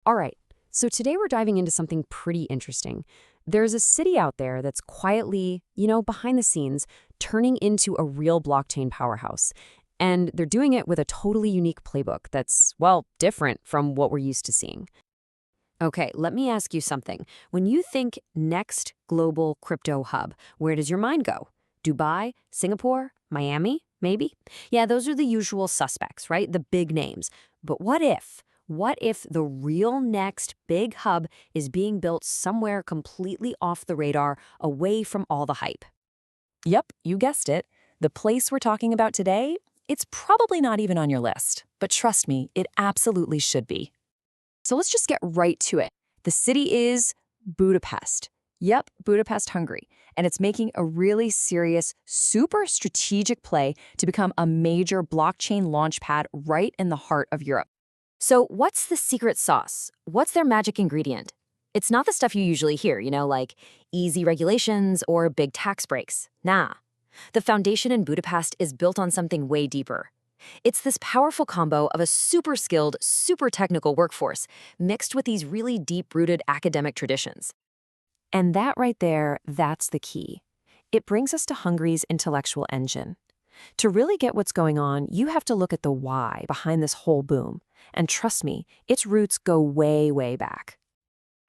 All right, so today we're diving into something pretty interesting. There's a city out there that's quietly, behind the scenes, turning into a real blockchain powerhouse. And they're doing it with a totally unique playbook that's, well, different from what we're used to seeing. Okay, let me ask you something. When you think next global crypto hub, where does your mind go? Dubai, Singapore, Miami, maybe? Yeah, those are the usual suspects, right? The big names. But what if? What if the real next big hub is being built somewhere completely off the radar, away from all the hype? Yep, you guessed it. The place we're talking about today, it's probably not even on your list. But trust me, it absolutely should be. So let's just get right to it. The city is Budapest. Yep, Budapest, Hungary. And it's making a really serious, super strategic play to become a major blockchain launchpad right in the heart of Europe. So, what's the secret sauce? What's their magic ingredient? It's not the stuff you usually hear, like easy regulations or big tax breaks. Nah. The foundation in Budapest is built on something way deeper. It's this powerful combo of a super skilled, super technical workforce mixed with these really deep-rooted academic traditions. And that right there, that's the key. It brings us to Hungary's intellectual engine. To really get what's going on, you have to look at the why behind this whole boom. And trust me, its roots go way, way back.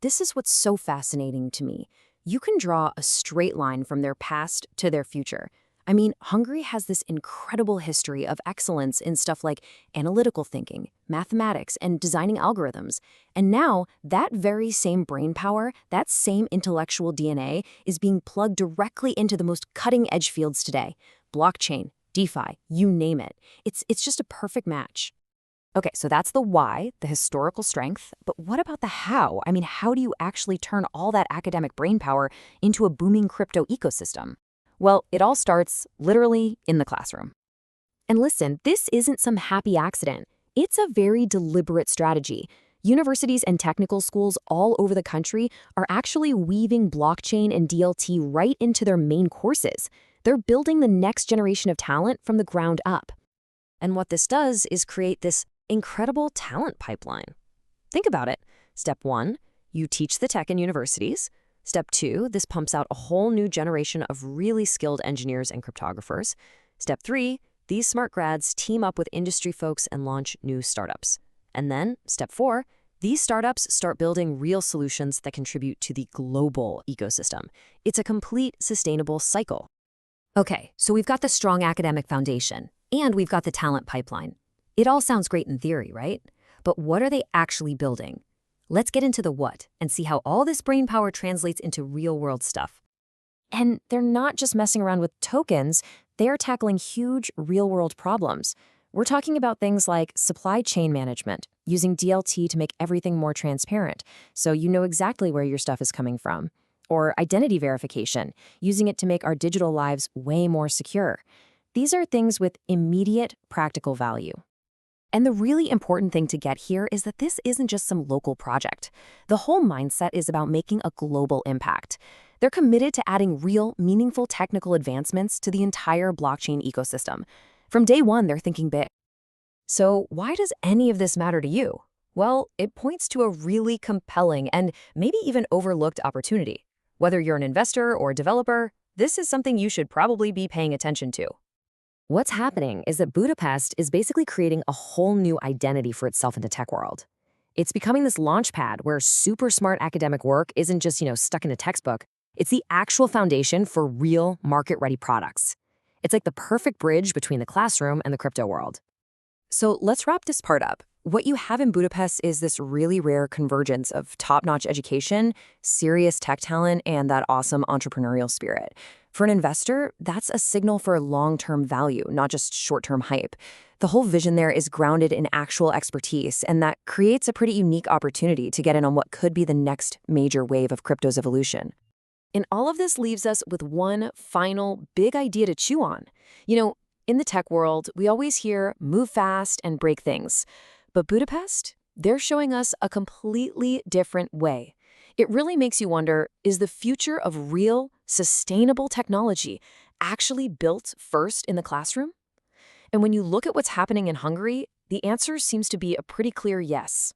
This is what's so fascinating to me. You can draw a straight line from their past to their future. I mean, Hungary has this incredible history of excellence in stuff like analytical thinking, mathematics, and designing algorithms. And now, that very same brainpower, that same intellectual DNA, is being plugged directly into the most cutting-edge fields today. Blockchain, DeFi, you name it. It's just a perfect match. Okay, so that's the why, the historical strength. But what about the how? I mean, how do you actually turn all that academic brainpower into a booming crypto ecosystem? Well, it all starts, literally, in the classroom. And listen, this isn't some happy accident. It's a very deliberate strategy. Universities and technical schools all over the country are actually weaving blockchain and DLT right into their main courses. They're building the next generation of talent from the ground up. And what this does is create this incredible talent pipeline. Think about it. Step 1, you teach the tech in universities. Step 2, this pumps out a whole new generation of really skilled engineers and cryptographers. Step 3, these smart grads team up with industry folks and launch new startups. And then, step 4, these startups start building real solutions that contribute to the global ecosystem. It's a complete sustainable cycle. Okay, so we've got the strong academic foundation, and we've got the talent pipeline. It all sounds great in theory, right? But what are they actually building? Let's get into the what and see how all this brainpower translates into real-world stuff. And they're not just messing around with tokens, they are tackling huge real-world problems. We're talking about things like supply chain management, using DLT to make everything more transparent, so you know exactly where your stuff is coming from. Or identity verification, using it to make our digital lives way more secure. These are things with immediate practical value. And the really important thing to get here is that this isn't just some local project. The whole mindset is about making a global impact. They're committed to adding real, meaningful technical advancements to the entire blockchain ecosystem. From day one, they're thinking big. So why does any of this matter to you? Well, it points to a really compelling and maybe even overlooked opportunity. Whether you're an investor or a developer, this is something you should probably be paying attention to. What's happening is that Budapest is basically creating a whole new identity for itself in the tech world. It's becoming this launchpad where super smart academic work isn't just, stuck in a textbook. It's the actual foundation for real market-ready products. It's like the perfect bridge between the classroom and the crypto world. So let's wrap this part up. What you have in Budapest is this really rare convergence of top-notch education, serious tech talent, and that awesome entrepreneurial spirit. For an investor, that's a signal for long-term value, not just short-term hype. The whole vision there is grounded in actual expertise, and that creates a pretty unique opportunity to get in on what could be the next major wave of crypto's evolution. And all of this leaves us with one final big idea to chew on. In the tech world, we always hear move fast and break things. But Budapest, they're showing us a completely different way. It really makes you wonder, is the future of real, sustainable technology actually built first in the classroom? And when you look at what's happening in Hungary, the answer seems to be a pretty clear yes.